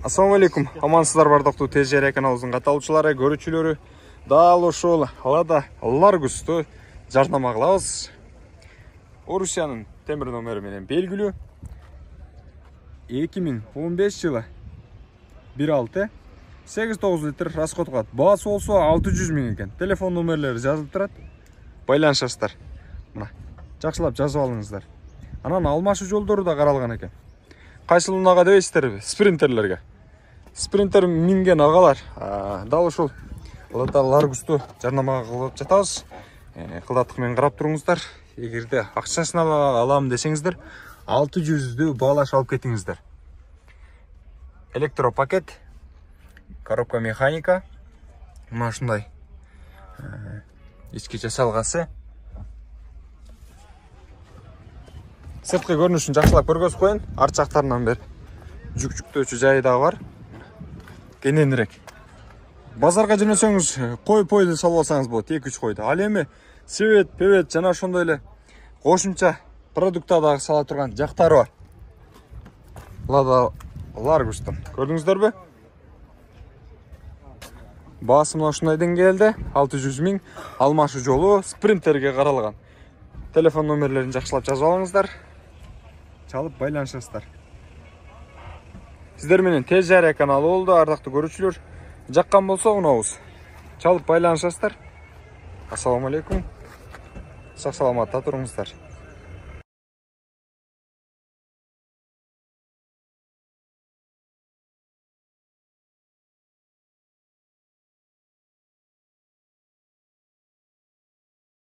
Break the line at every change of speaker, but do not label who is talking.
Ассаламу алейкум. Амансыздар бардыктуу ТЖР каналыбыздын каталуучулары, көрүүчүлөрү. Дал ошол Лада Ларгусту жарнама кылабыз. Орусиянын темир номери менен белгилүү. 2015 жылы 1.6 литр расход кылат. Баасы болсо 600 000 экен. Телефон номерлери жазылып турат. Байланышасыздар. Мына жакшылап жазып алыңыздар. Анан алмашуу жолдору да каралган экен. Кайсылууга дебейсиздерби? Спринтерлерге. Спринтер минген агалар дал ушул Лада Ларгусту жарнамага кылып жатабыз. Кылдаттык менен карап туруңуздар. Эгерде акчасын алам десеңиздер, 600 баалаш алып кетиңиздер. Электропакет, коробка механика, мына ушундай ички жасалгасы. Сырткы көрүнүшүн жакшылап көргөзүп коеюн. Арт жактарынан бери жүк-жүктөөчү жайы да бар. Кененирээк. Базарга жөнөсөңүз, кой-пойду салып алсаңыз болот, 2-3 койду. Ал эми свет, певет жана ошондой эле кошумча продукта дагы сала турган жактары бар. Лада Ларгустун. Көрдүңүздөрбү? Баасы мына ушундай деңгээлде, 600 000, алмашуу жолу, спринтерге каралган. Телефон номерлерин жакшылап жазып алыңыздар. Чалып байланышасыздар. Сиздер менен ТЖР каналы болду, ардактуу көрүүчүлөр. Жаккан болсо унабыз. Чалып байланышасыздар. Ассаламу алейкум. Сак саламатта туруңуздар.